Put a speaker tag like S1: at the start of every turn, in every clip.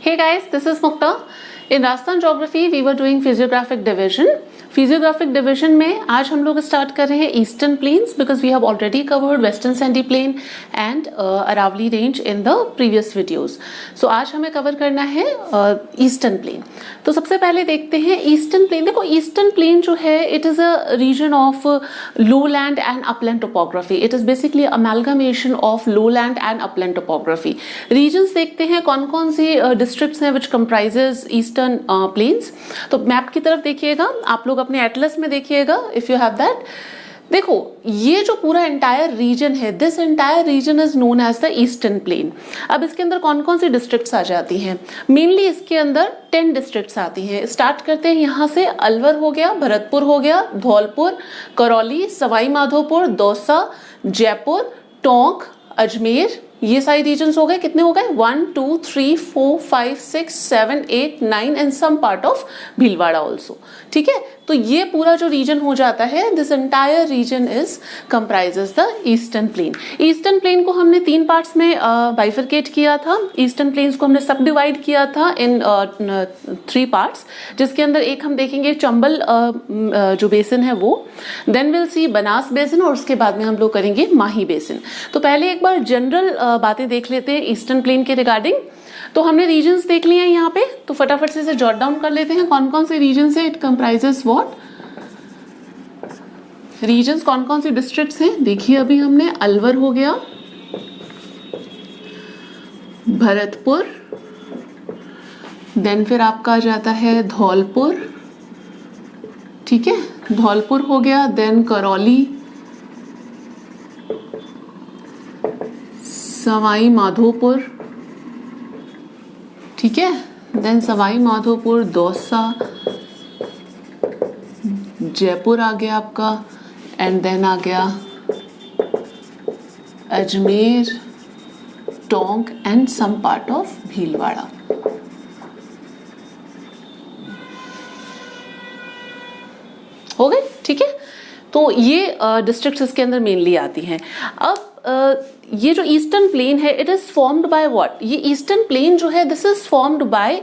S1: Hey guys, this is Mukta. In Rajasthan Geography, we were doing physiographic division. Physiographic division में आज हम लोग start कर रहे हैं eastern plains because we have already covered western sandy plain and Aravalli range in the previous videos. So आज हमें cover करना है ईस्टर्न प्लेन. तो सबसे पहले देखते हैं ईस्टर्न प्लेन. देखो ईस्टर्न प्लेन जो है it is a region of low land and upland topography. It is basically amalgamation of low land and upland topography. Regions देखते हैं कौन कौन सी डिस्ट्रिक्ट्स हैं विच कंप्राइजेज ईस्टर्न प्लेन्स. तो मैप की तरफ देखिएगा आप लोग, अपने एटलस में देखिएगा इफ यू हैव दैट. देखो ये जो पूरा एंटायर रीजन है, this entire region is known as the eastern plain. अब इसके अंदर कौन कौन सी डिस्ट्रिक्ट्स आ जाती हैं? मेनली इसके अंदर 10 डिस्ट्रिक्ट्स आती हैं. स्टार्ट करते हैं यहाँ से. अलवर हो गया, भरतपुर हो गया, धौलपुर, करौली, सवाई माधोपुर, दौसा, जयपुर, टोंक, अजमेर. ये सारे रीजन्स हो गए. कितने हो गए? 1 2 3 4 5 6 7 8 9 and some part of Bhilwara also. ठीक है, तो ये पूरा जो रीजन हो जाता है, this entire region is comprises the eastern plane. Eastern plane को हमने 3 पार्ट्स में बाइफरकेट किया था. ईस्टर्न प्लेन्स को हमने सब डिवाइड किया था इन 3 पार्ट्स, जिसके अंदर एक हम देखेंगे चंबल जो बेसिन है वो, then will see Banas basin, और उसके बाद में हम लोग करेंगे माही बेसिन. तो पहले एक बार जनरल बातें देख लेते हैं ईस्टर्न प्लेन के रिगार्डिंग. तो हमने रीजन्स देख लिए हैं यहाँ पे, तो फटाफट से इसे जॉट डाउन कर लेते हैं. कौन कौन से रीजन्स हैं? इट कंप्राइजेस व्हाट रीजन्स, कौन कौन सी डिस्ट्रिक्ट्स हैं? देखिए अभी हमने अलवर हो गया, भरतपुर, देन फिर आपका आ जाता है धौलपुर. ठीक है, धौलपुर हो गया, देन करौली, सवाई माधोपुर. ठीक है, देन सवाई माधोपुर, दौसा, जयपुर आ गया आपका, एंड देन आ गया Ajmer, Tonk and some part of Bhilwara. हो गए. ठीक है, तो ये डिस्ट्रिक्ट्स इसके अंदर मेनली आती हैं. अब ये जो ईस्टर्न प्लेन है it is formed by what? ये ईस्टर्न प्लेन जो है this is formed by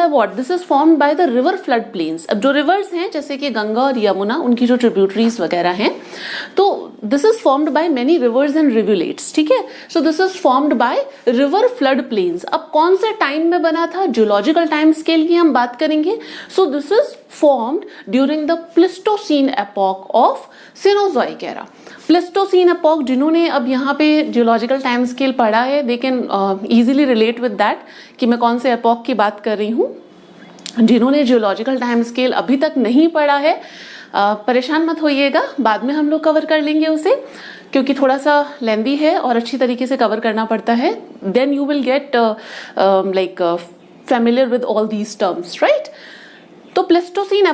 S1: what? This is formed by the river flood plains. अब जो रिवर्स हैं जैसे कि गंगा और यमुना, उनकी जो ट्रिब्यूटरीज वगैरह हैं, तो this is formed by many rivers and rivulets. ठीक है, so this is formed by river flood plains. अब कौन से टाइम में बना था? जियोलॉजिकल टाइम स्केल की हम बात करेंगे. So this is formed during the Pleistocene epoch of Cenozoic era. Pleistocene epoch, जिन्होंने अब यहाँ पे जियोलॉजिकल टाइम स्केल पढ़ा है they can easily relate with that कि मैं कौन से एपॉक की बात कर रही हूँ. जिन्होंने जियोलॉजिकल टाइम स्केल अभी तक नहीं पढ़ा है परेशान मत होइएगा, बाद में हम लोग कवर कर लेंगे उसे, क्योंकि थोड़ा सा लेंदी है और अच्छी तरीके से कवर करना पड़ता है. Then you will get like familiar with all these terms, right? तो प्लिस्टोसीन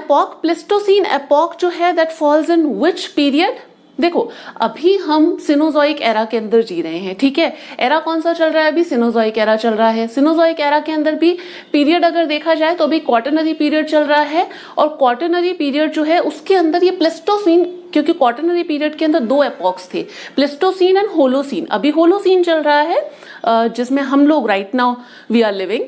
S1: एपॉक जो है that falls in which period? देखो अभी हम सिनोजॉइक एरा के अंदर जी रहे हैं. ठीक है, एरा कौन सा चल रहा है? अभी सिनोजॉइक एरा चल रहा है. सिनोजॉइक एरा के अंदर भी पीरियड अगर देखा जाए तो अभी क्वाटरनरी पीरियड चल रहा है, और क्वाटरनरी पीरियड जो है उसके अंदर ये प्लिस्टोसीन, क्योंकि क्वाटरनरी पीरियड के अंदर 2 एपॉक्स थे, प्लिस्टोसीन एंड होलोसीन. अभी होलोसीन चल रहा है जिसमें हम लोग right now we are living,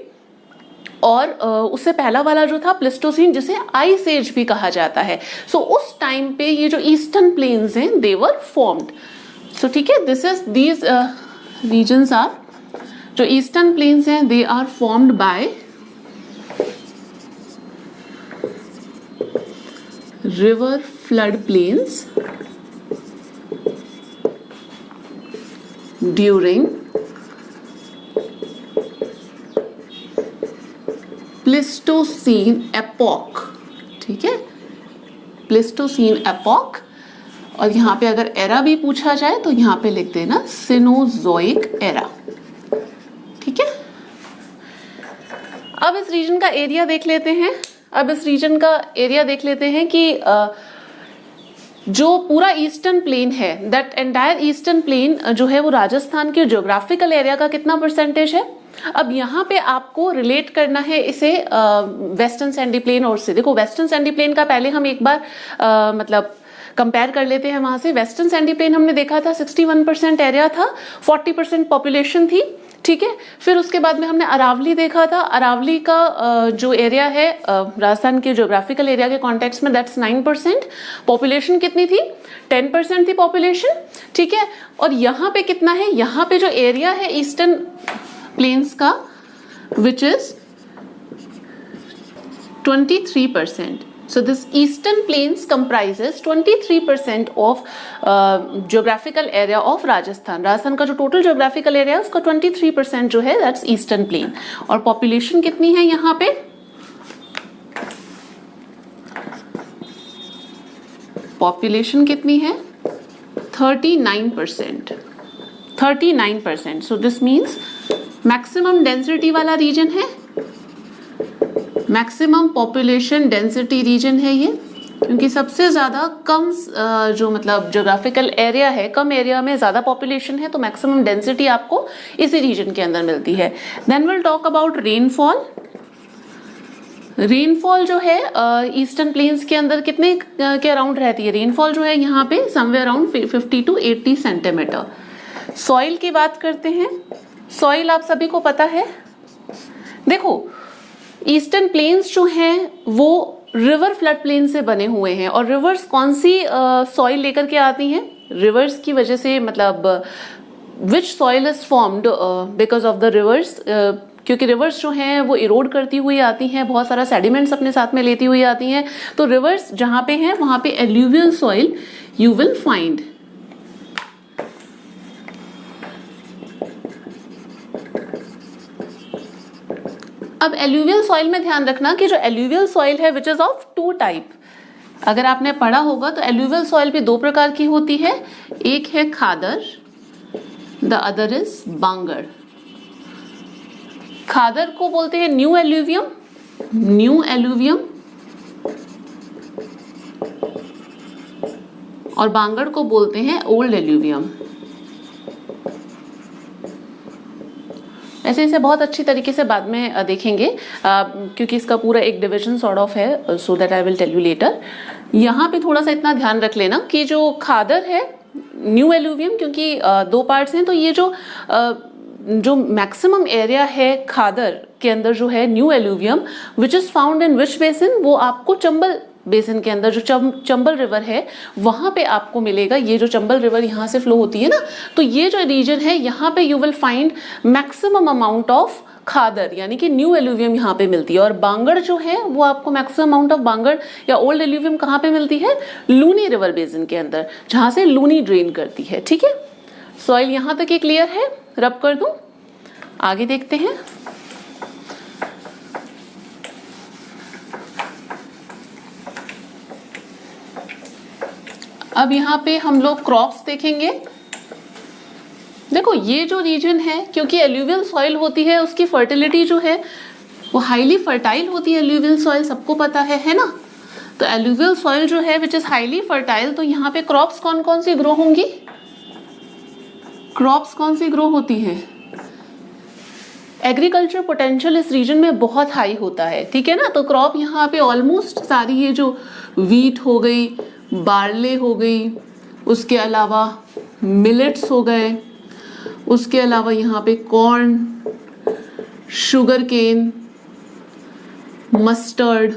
S1: और उससे पहला वाला जो था प्लिस्टोसीन, जिसे आइस एज भी कहा जाता है. सो उस टाइम पे ये जो ईस्टर्न प्लेन्स हैं दे वर फॉर्म्ड. सो ठीक है, this is these regions are, जो ईस्टर्न प्लेन्स हैं they are formed by river flood plains during Pleistocene epoch. ठीक है, प्लिस्टोसीन एपॉक. और यहाँ पे अगर एरा भी पूछा जाए तो यहाँ पे लिख देना सिनोजॉइक एरा. ठीक है, अब इस रीजन का एरिया देख लेते हैं. कि जो पूरा ईस्टर्न प्लेन है, दैट एंटायर ईस्टर्न प्लेन जो है वो राजस्थान के ज्योग्राफिकल एरिया का कितना परसेंटेज है. अब यहाँ पे आपको रिलेट करना है इसे वेस्टर्न सैंडी प्लेन और से. देखो वेस्टर्न सैंडी प्लेन का पहले हम एक बार मतलब कंपेयर कर लेते हैं वहां से। वेस्टर्न सैंडी प्लेन हमने देखा था 61% एरिया था, 40% पॉपुलेशन थी, ठीक है। फिर उसके बाद में हमने अरावली देखा था। अरावली का जो एरिया है राजस्थान के ज्योग्राफिकल एरिया के कॉन्टेक्स्ट में दैट्स 9%। पॉपुलेशन कितनी थी? 10% थी पॉपुलेशन, ठीक है। और यहाँ पे कितना है? यहाँ पे जो एरिया है ईस्टर्न प्लेन्स का which is 23%. So this eastern plains comprises 23% of geographical area of Rajasthan. Rajasthan का जो टोटल geographical area है उसका 23% जो है that's eastern plain। और population कितनी है यहाँ पे? Population कितनी है? 39%। 39%। So this means maximum density वाला region है, मैक्सिमम पॉपुलेशन डेंसिटी रीजन है ये, क्योंकि सबसे ज़्यादा कम जो मतलब ज्योग्राफिकल एरिया है, कम एरिया में ज़्यादा पॉपुलेशन है, तो मैक्सिमम डेंसिटी आपको इसी रीजन के अंदर मिलती है। Then will talk about rainfall. Rainfall जो है ईस्टर्न प्लेन्स के अंदर कितने के अराउंड रहती है? रेनफॉल जो है यहाँ पे somewhere around 50 to 80 centimetre. Soil की बात करते हैं। सॉइल आप सभी को पता है, देखो ईस्टर्न प्लेन्स जो हैं वो रिवर फ्लड प्लेन से बने हुए हैं। और रिवर्स कौन सी सॉइल लेकर के आती हैं? रिवर्स की वजह से, मतलब विच soil is formed because of the reverse, क्योंकि रिवर्स जो हैं वो इरोड करती हुई आती हैं, बहुत सारा सेडिमेंट्स अपने साथ में लेती हुई आती हैं। तो रिवर्स जहाँ पे हैं वहाँ पे alluvial soil you will find. अब एल्यूवियल सॉइल में ध्यान रखना कि जो एल्यूवियल सॉइल है which is of two type. अगर आपने पढ़ा होगा तो एल्यूवियल सॉइल भी दो प्रकार की होती है, एक है खादर, द अदर इज बांगड़। खादर को बोलते हैं न्यू एल्यूवियम, न्यू एल्यूवियम, और बांगड़ को बोलते हैं ओल्ड एल्यूवियम। ऐसे इसे बहुत अच्छी तरीके से बाद में देखेंगे क्योंकि इसका पूरा एक डिवीजन सॉर्ट ऑफ है, so that I will tell you later. यहाँ पे थोड़ा सा इतना ध्यान रख लेना कि जो खादर है न्यू एल्यूवियम, क्योंकि दो पार्ट्स हैं, तो ये जो मैक्सिमम एरिया है खादर के अंदर जो है new alluvium which is found in which basin, वो आपको चंबल बेसिन के अंदर जो चंबल रिवर है वहां पे आपको मिलेगा। ये जो चंबल रिवर यहाँ से फ्लो होती है ना, तो ये जो रीजन है यहाँ पे you will find maximum amount of khadar, यानी कि न्यू एल्यूवियम यहाँ पे मिलती है। और बांगड़ जो है वो आपको मैक्सिमम अमाउंट ऑफ बांगड़ या ओल्ड एल्यूवियम कहाँ पे मिलती है? लूनी रिवर बेसिन के अंदर, जहाँ से लूनी ड्रेन करती है, ठीक है। सॉइल यहाँ तक ये क्लियर है? रब कर दूं, आगे देखते हैं। अब यहाँ पे हम लोग क्रॉप्स देखेंगे। देखो ये जो रीजन है, क्योंकि एल्यूवियल सॉइल होती है, उसकी फर्टिलिटी जो है वो हाईली फर्टाइल होती है। एल्यूवियल सॉइल सबको पता है ना। तो एल्यूवियल सॉइल जो है विच इज हाईली फर्टाइल, तो यहाँ पे क्रॉप्स कौन कौन सी ग्रो होंगी? क्रॉप्स कौन सी ग्रो होती हैं? एग्रीकल्चर पोटेंशियल इस रीजन में बहुत हाई होता है, ठीक है ना। तो क्रॉप यहाँ पे ऑलमोस्ट सारी, ये जो वीट हो गई, बार्ले हो गई, उसके अलावा मिलेट्स हो गए, उसके अलावा यहाँ पे कॉर्न, शुगर केन, मस्टर्ड,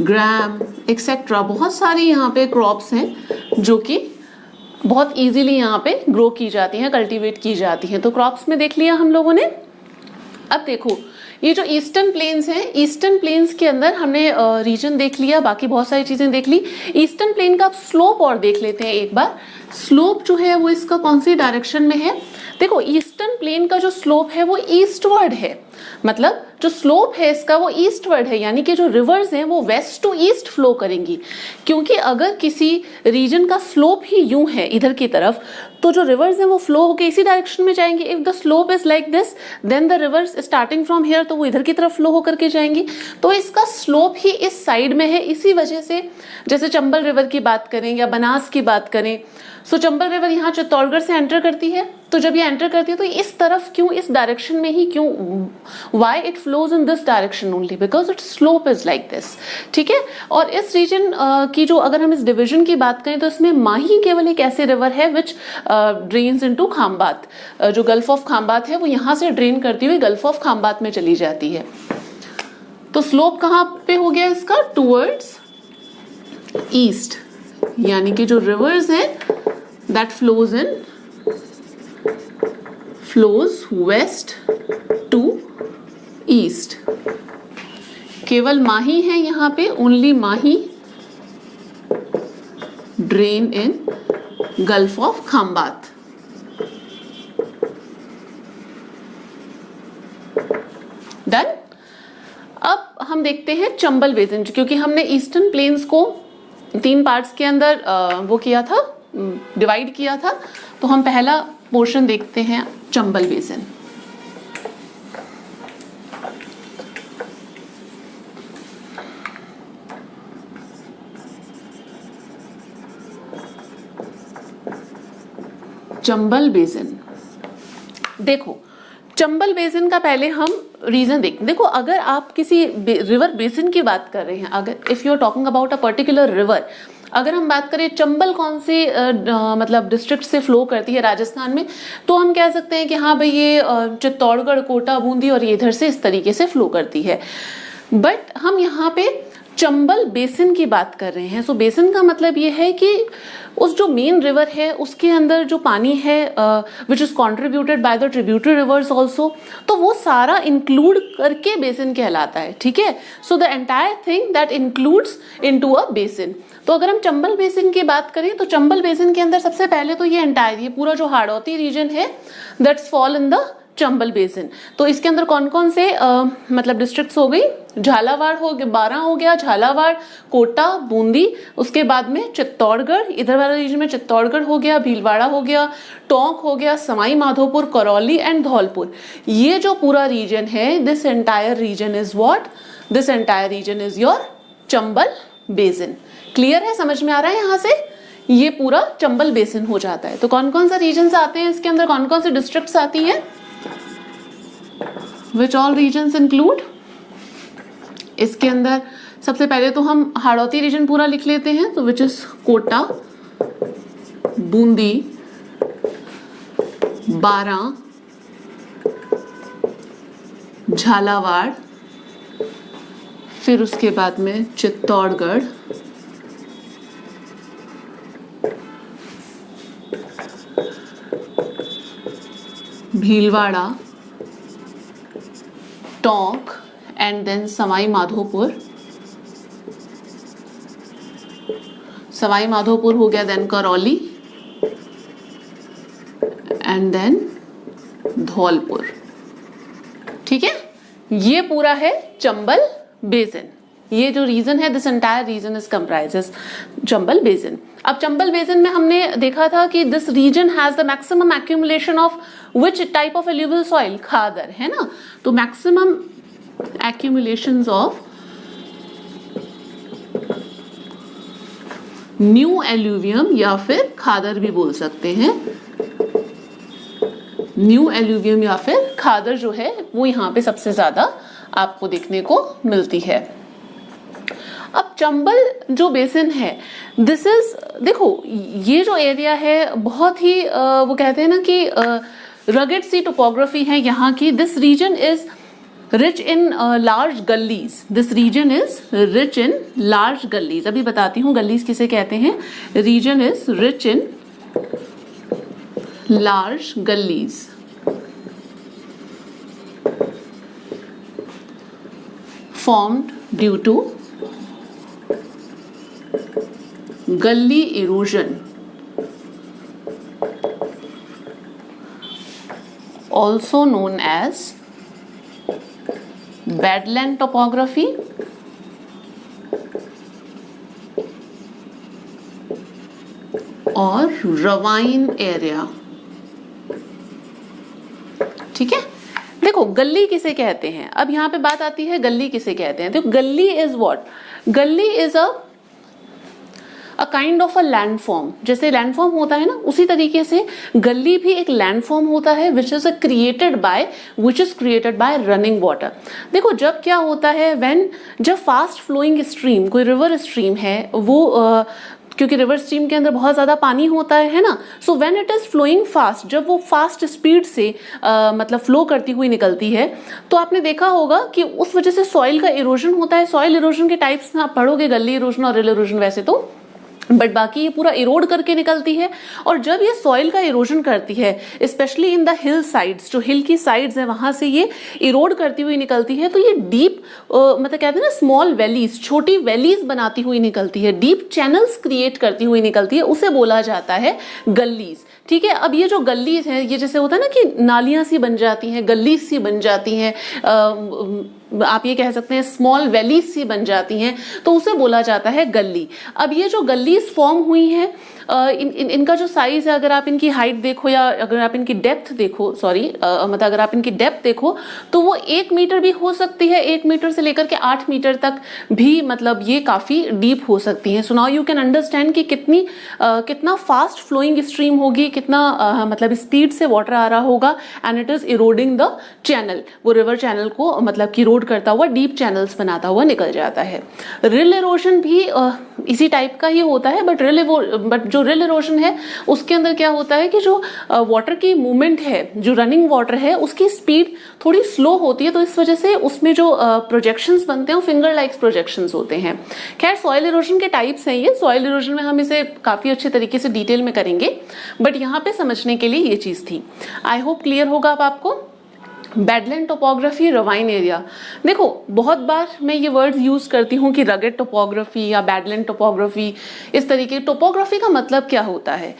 S1: ग्राम एक्सेट्रा, बहुत सारी यहाँ पे क्रॉप्स हैं जो कि बहुत इजीली यहाँ पे ग्रो की जाती हैं, कल्टीवेट की जाती हैं। तो क्रॉप्स में देख लिया हम लोगों ने। अब देखो ये जो ईस्टर्न प्लेन्स हैं, ईस्टर्न प्लेन्स के अंदर हमने रीजन देख लिया, बाकी बहुत सारी चीजें देख ली। ईस्टर्न प्लेन का स्लोप और देख लेते हैं एक बार। स्लोप जो है वो इसका कौन सी डायरेक्शन में है? देखो ईस्टर्न प्लेन का जो स्लोप है वो ईस्टवर्ड है, मतलब जो स्लोप है इसका वो ईस्टवर्ड है, यानी कि जो रिवर्स हैं वो वेस्ट टू ईस्ट फ्लो करेंगी। क्योंकि अगर किसी रीजन का स्लोप ही यूं है इधर की तरफ, तो जो रिवर्स हैं वो फ्लो होकर इसी डायरेक्शन में जाएंगे। If the slope is like this then the rivers starting from here, तो वो इधर की तरफ फ्लो होकर के जाएंगी। तो इसका स्लोप ही इस साइड में है। इसी वजह से जैसे चंबल रिवर की बात करें या बनास की बात करें, सो चंबल रिवर यहाँ चित्तौड़गढ़ से एंटर करती है, तो जब ये एंटर करती है तो इस तरफ क्यों, इस डायरेक्शन में ही क्यों, why it flows in this direction only, because it slope is like this, ठीक है। और इस रीजन की जो अगर हम इस डिविजन की बात करें तो इसमें माही केवल एक ऐसे रिवर है विच ड्रेन्स इनटू खामबात, जो गल्फ ऑफ खामबात है वो यहाँ से ड्रेन करती हुई गल्फ ऑफ खामबात में चली जाती है। तो स्लोप कहाँ पे हो गया इसका, टूवर्ड्स ईस्ट, यानी कि जो रिवर्स है that flows west to east. केवल माही है यहाँ पे, only Mahi drain in gulf of Khambhat. Done. अब हम देखते हैं चंबल बेसिन, क्योंकि हमने ईस्टर्न प्लेन्स को 3 पार्ट्स के अंदर वो किया था, डिवाइड किया था, तो हम पहला पोर्शन देखते हैं चंबल बेसिन। चंबल बेसिन, देखो चंबल बेसिन का पहले हम रीजन देखो, अगर आप किसी रिवर बेसिन की बात कर रहे हैं, अगर if you are talking about a particular river, अगर हम बात करें चंबल कौन से मतलब डिस्ट्रिक्ट से फ्लो करती है राजस्थान में, तो हम कह सकते हैं कि हाँ भाई ये चित्तौड़गढ़, कोटा, बूंदी और ये इधर से इस तरीके से फ्लो करती है। बट हम यहाँ पे चंबल बेसिन की बात कर रहे हैं। सो बेसिन का मतलब ये है कि उस जो मेन रिवर है उसके अंदर जो पानी है which is contributed by the tributary reverse also, तो वो सारा इंक्लूड करके बेसिन कहलाता है, ठीक है। So the entire thing that includes into a basin. तो अगर हम चंबल बेसिन की बात करें तो चंबल बेसिन के अंदर सबसे पहले तो ये एंटायर, ये पूरा जो हाड़ौती रीजन है that's fall in the Chambal basin. तो इसके अंदर कौन कौन से मतलब डिस्ट्रिक्ट्स हो गई, झालावाड़ हो गया, 12 हो गया, झालावाड़, कोटा, बूंदी, उसके बाद में चित्तौड़गढ़, इधर वाला रीजन में चित्तौड़गढ़ हो गया, भीलवाड़ा हो गया, टोंक हो गया, सवाई माधोपुर, करौली एंड धौलपुर। ये जो पूरा रीजन है, this entire region is what, this entire region is your Chambal basin. Clear है, समझ में आ रहा है? यहाँ से ये पूरा चंबल बेसिन हो जाता है। तो कौन कौन सा रीजन आते हैं इसके अंदर, कौन कौन से डिस्ट्रिक्ट्स आती है, Which all regions include? इसके अंदर सबसे पहले तो हम हाड़ौती रीजन पूरा लिख लेते हैं, तो विच इज कोटा, बूंदी, बारां, झालावाड़, फिर उसके बाद में चित्तौड़गढ़, भीलवाड़ा, टोंक एंड देन सवाई माधोपुर। सवाई माधोपुर हो गया, then Karauli and then Dholpur, ठीक है। ये पूरा है चंबल बेसिन। ये जो रीजन है, this entire region is comprises Chambal basin. अब चंबल बेसिन में हमने देखा था कि this region has the maximum accumulation of which type of alluvial soil, khadar, है ना। तो maximum accumulations of new alluvium, या फिर खादर भी बोल सकते हैं, न्यू एल्यूवियम या फिर खादर जो है वो यहाँ पे सबसे ज्यादा आपको देखने को मिलती है। अब चंबल जो बेसिन है, दिस इज, देखो ये जो एरिया है बहुत ही वो कहते हैं ना कि रगेड सी टोपोग्राफी है यहाँ की। This region is rich in large gullies, this region is rich in large gullies. अभी बताती हूँ गलीज किसे कहते हैं। Region is rich in large gullies, formed due to gully erosion, also known as badland topography और ravine area, ठीक है। देखो गली किसे कहते हैं, अब यहाँ पे बात आती है गली किसे कहते हैं। तो गली इज व्हाट, गली is a a kind of a landform, जैसे लैंडफॉर्म होता है ना, उसी तरीके से गली भी एक लैंडफॉर्म होता है which is created by running water. देखो जब क्या होता है, जब फास्ट फ्लोइंग स्ट्रीम, कोई रिवर स्ट्रीम है, वो क्योंकि रिवर स्ट्रीम के अंदर बहुत ज़्यादा पानी होता है ना, so when it is flowing fast, जब वो फास्ट स्पीड से मतलब फ्लो करती हुई निकलती है, तो आपने देखा होगा कि उस वजह से सॉइल का इरोजन होता है। सॉइल इरोजन के टाइप्स में आप पढ़ोगे, गली इरोजन और रिल इरोजन वैसे तो, बट बाकी ये पूरा इरोड करके निकलती है। और जब ये सॉइल का इरोजन करती है, specially in the hill sides, जो हिल की साइड्स है वहां से ये इरोड करती हुई निकलती है, तो ये डीप मतलब कहते हैं ना स्मॉल वैलीज, छोटी वैलीज बनाती हुई निकलती है, डीप चैनल्स क्रिएट करती हुई निकलती है, उसे बोला जाता है गलीज। ठीक है, अब ये जो गलीज हैं, ये जैसे होता है ना कि नालियां सी बन जाती हैं, गलीज सी बन जाती हैं, आप ये कह सकते हैं स्मॉल वैलीज सी बन जाती हैं, तो उसे बोला जाता है गली। अब ये जो गलीज फॉर्म हुई हैं, इनका जो साइज है, अगर आप इनकी हाइट देखो या अगर आप इनकी डेप्थ देखो, मतलब अगर आप इनकी डेप्थ देखो, तो वो 1 मीटर भी हो सकती है, 1 मीटर से लेकर के 8 मीटर तक भी, मतलब ये काफी डीप हो सकती है। So now you can understand कि कितना फास्ट फ्लोइंग स्ट्रीम होगी, कितना मतलब स्पीड से वाटर आ रहा होगा, and it is eroding the channel, वो रिवर चैनल को मतलब कि इरोड करता हुआ डीप चैनल्स बनाता हुआ निकल जाता है। रिल इरोजन भी इसी टाइप का ही होता है, बट जो रिल इरोजन है उसके अंदर क्या होता है कि जो वाटर की मूवमेंट है, जो रनिंग वाटर है, उसकी स्पीड थोड़ी स्लो होती है, तो इस वजह से उसमें जो प्रोजेक्शंस बनते हैं वो फिंगर लाइक्स प्रोजेक्शंस होते हैं। खैर सॉइल इरोजन के टाइप्स हैं ये, सॉइल इरोजन में हम इसे काफी अच्छे तरीके से डिटेल में करेंगे, बट यहाँ पे समझने के लिए ये चीज थी। आई होप क्लियर होगा अब आपको। Badland topography, ravine area. देखो बहुत बार मैं ये वर्ड्स यूज करती हूँ कि रगेड टोपोग्राफी या बैडलैंड टोपोग्राफी, इस तरीके। टोपोग्राफी का मतलब क्या होता है?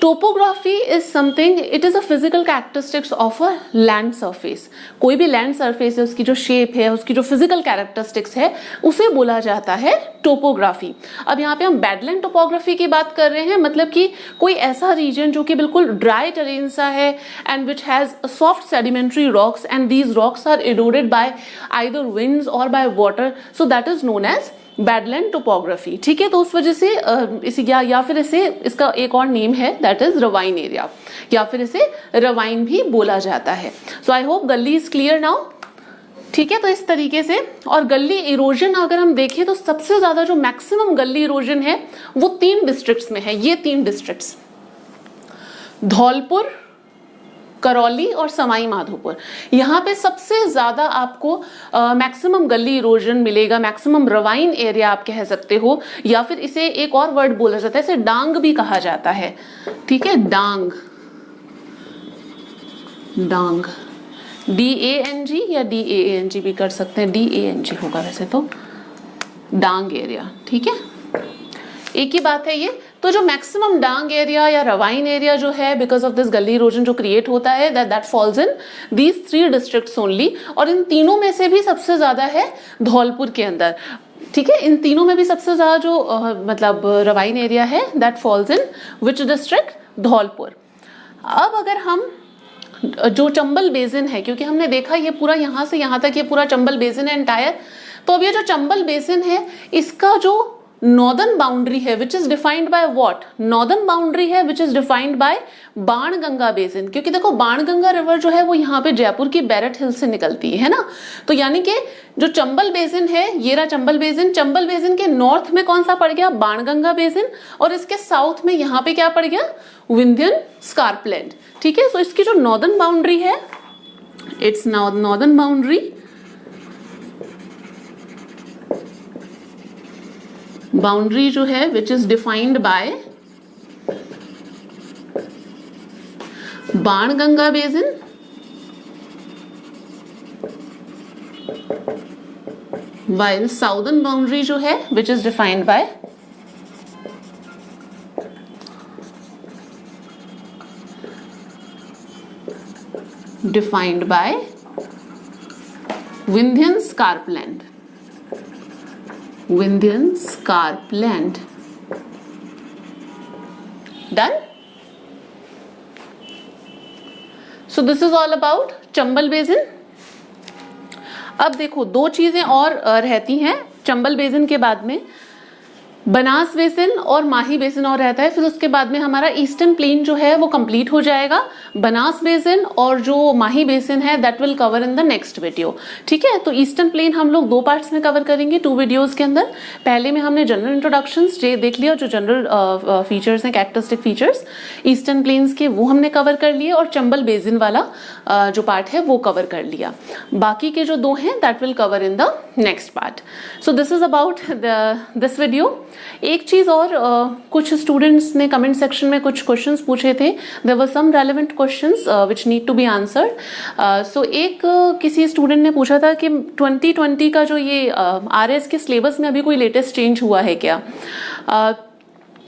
S1: Topography is something, it is a physical characteristics of a land surface. कोई भी लैंड सरफेस है, उसकी जो शेप है, उसकी जो फिजिकल कैरेक्टरिस्टिक्स है, उसे बोला जाता है टोपोग्राफी। अब यहाँ पे हम बैडलैंड टोपोग्राफी की बात कर रहे हैं, मतलब कि कोई ऐसा रीजन जो कि बिल्कुल ड्राई टेरेन सा है, and which has soft sedimentary rocks, and these rocks are eroded by either winds और by water, so that is known as badland topography. ठीक है, तो उस वजह से इसे या फिर इसे, इसका एक और नेम है दैट इज रवाइन एरिया, या फिर इसे रवाइन भी बोला जाता है। सो आई होप गली इज क्लियर नाउ। ठीक है, तो इस तरीके से। और गली इरोजन अगर हम देखें तो सबसे ज्यादा जो मैक्सिमम गली इरोजन है वो 3 डिस्ट्रिक्ट्स में है। ये 3 डिस्ट्रिक्ट्स, धौलपुर, करौली और सवाई माधोपुर, यहाँ पे सबसे ज्यादा आपको मैक्सिमम गली इरोजन मिलेगा, मैक्सिमम रवाइन एरिया आप कह सकते हो, या फिर इसे एक और वर्ड बोला जाता है, इसे डांग भी कहा जाता है। ठीक है, डांग, डांग, DANG या DAANG भी कर सकते हैं, DANG होगा वैसे तो, डांग एरिया। ठीक है, एक ही बात है ये। तो जो मैक्सिमम डांग एरिया या रवाइन एरिया जो है, बिकॉज ऑफ दिस गली इरोजन जो क्रिएट होता है, that falls in these 3 districts only. और इन तीनों में से भी सबसे ज्यादा है धौलपुर के अंदर। ठीक है, इन तीनों में भी सबसे ज्यादा जो मतलब रवाइन एरिया है, that falls in which district? Dholpur. अब अगर हम जो चंबल बेसिन है, क्योंकि हमने देखा ये पूरा यहाँ से यहाँ तक ये पूरा चंबल बेसिन है एंटायर, तो अब ये जो चंबल बेसिन है इसका जो नॉर्दर्न बाउंड्री है which is defined by what? Northern boundary है which is defined by Banganga basin. क्योंकि देखो बाणगंगा रिवर जो है वो यहाँ पे जयपुर की बैरट हिल से निकलती है ना, तो यानी कि जो चंबल बेसिन है, ये रहा चंबल बेसिन। चंबल बेसिन के नॉर्थ में कौन सा पड़ गया? बाणगंगा बेसिन। और इसके साउथ में यहाँ पे क्या पड़ गया? विंध्यन स्कार्पलैंड। ठीक है, सो इसकी जो नॉर्दर्न बाउंड्री है, इट्स नॉर्दर्न बाउंड्री जो है which is defined by Banganga basin, while southern boundary जो है which is defined by Vindhyan scarpland. Vindhyan Scarpland. Done? So this is all about Chambal basin. अब देखो 2 चीजें और रहती हैं चंबल बेसिन के बाद में। बनास बेसिन और माही बेसिन और रहता है, फिर उसके बाद में हमारा ईस्टर्न प्लेन जो है वो कंप्लीट हो जाएगा। बनास बेसिन और जो माही बेसिन है that will cover in the next video, ठीक है। तो ईस्टर्न प्लेन हम लोग 2 पार्ट्स में कवर करेंगे 2 वीडियोस के अंदर। पहले में हमने जनरल इंट्रोडक्शंस देख लिया, जो जनरल फीचर्स हैं, कैरेक्टरिस्टिक फीचर्स ईस्टर्न प्लेन्स के, वो हमने कवर कर लिए, और चंबल बेसिन वाला जो पार्ट है वो कवर कर लिया। बाकी के जो 2 हैं that will cover in the next part. So this is about this video. एक चीज और, कुछ स्टूडेंट्स ने कमेंट सेक्शन में कुछ क्वेश्चंस पूछे थे, there were some relevant questions which need to be answered. So एक किसी स्टूडेंट ने पूछा था कि 2020 का जो ये आरएस के सिलेबस में अभी कोई लेटेस्ट चेंज हुआ है क्या।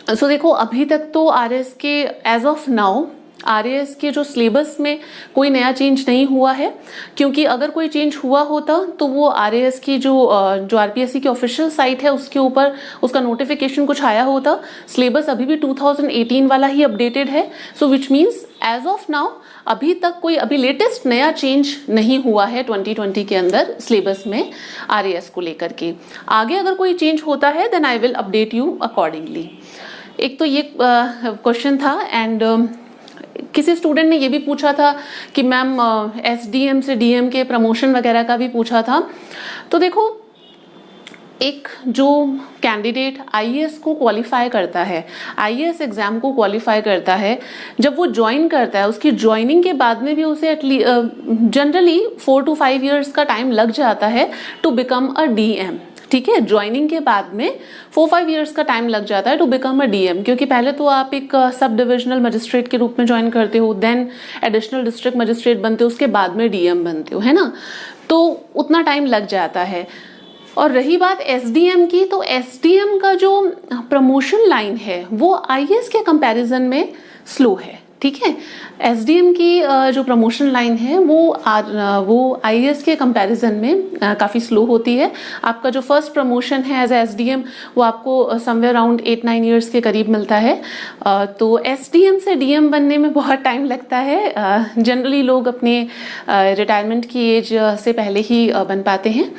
S1: सो देखो, अभी तक तो आरएस के एज ऑफ नाउ आरएएस के जो सिलेबस में कोई नया चेंज नहीं हुआ है, क्योंकि अगर कोई चेंज हुआ होता तो वो आरएएस की जो आरपीएससी की ऑफिशियल साइट है उसके ऊपर उसका नोटिफिकेशन कुछ आया होता। सिलेबस अभी भी 2018 वाला ही अपडेटेड है। So which means as of now अभी तक कोई अभी लेटेस्ट नया चेंज नहीं हुआ है 2020 के अंदर सिलेबस में आरएएस को लेकर के। आगे अगर कोई चेंज होता है then I will update you accordingly. एक तो ये क्वेश्चन था, एंड किसी स्टूडेंट ने ये भी पूछा था कि मैम एसडीएम से डीएम के प्रमोशन वगैरह का भी पूछा था। तो देखो, एक जो कैंडिडेट आईएएस को क्वालिफाई करता है, आईएएस एग्जाम को क्वालिफाई करता है, जब वो ज्वाइन करता है उसकी ज्वाइनिंग के बाद में भी उसे जनरली 4 to 5 years का टाइम लग जाता है टू बिकम अ डीएम, ठीक है। ज्वाइनिंग के बाद में 4-5 years का टाइम लग जाता है टू बिकम अ डीएम, क्योंकि पहले तो आप एक सब डिविजनल मजिस्ट्रेट के रूप में ज्वाइन करते हो, देन एडिशनल डिस्ट्रिक्ट मजिस्ट्रेट बनते हो, उसके बाद में डीएम बनते हो, है ना। तो उतना टाइम लग जाता है। और रही बात एसडीएम की, तो एसडीएम का जो प्रमोशन लाइन है वो आईएएस के कंपैरिजन में स्लो है, ठीक है। एसडीएम की जो प्रमोशन लाइन है वो आईएएस के कंपैरिजन में काफ़ी स्लो होती है। आपका जो फर्स्ट प्रमोशन है एज एसडीएम वो आपको समवेयर अराउंड 8-9 years के करीब मिलता है। तो एसडीएम से डीएम बनने में बहुत टाइम लगता है। जनरली लोग अपने रिटायरमेंट की एज से पहले ही बन पाते हैं,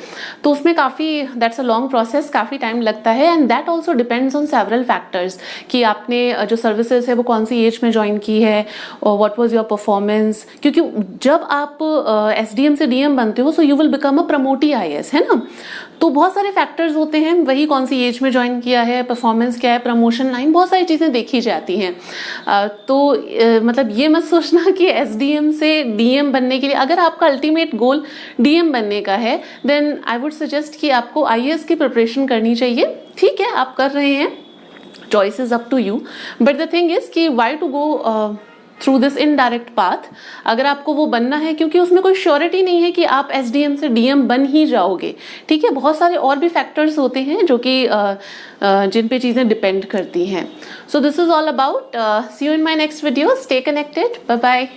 S1: तो उसमें काफ़ी दैट्स अ लॉन्ग प्रोसेस, काफ़ी टाइम लगता है। And that also depends on several factors कि आपने जो सर्विसेज है वो कौन सी एज में ज्वाइन की है और व्हाट वाज योर परफॉर्मेंस। क्योंकि जब आप एसडीएम से डीएम बनते हो so you will become a promotee IAS, है ना। तो बहुत सारे फैक्टर्स होते हैं, वही कौन सी एज में ज्वाइन किया है, परफॉर्मेंस क्या है, प्रमोशन लाइन, बहुत सारी चीज़ें देखी जाती हैं। मतलब ये मत सोचना कि एसडीएम से डीएम बनने के लिए, अगर आपका अल्टीमेट गोल डीएम बनने का है देन आई वुड सजेस्ट कि आपको आईएएस की प्रिपरेशन करनी चाहिए। ठीक है, आप कर रहे हैं, choice is up to you, but the thing is कि why to go through this indirect path. अगर आपको वो बनना है, क्योंकि उसमें कोई श्योरिटी नहीं है कि आप एसडीएम से डीएम बन ही जाओगे, ठीक है। बहुत सारे और भी फैक्टर्स होते हैं जो कि जिन पे चीज़ें डिपेंड करती हैं। So this is all about, see you in my next video, stay connected, bye bye.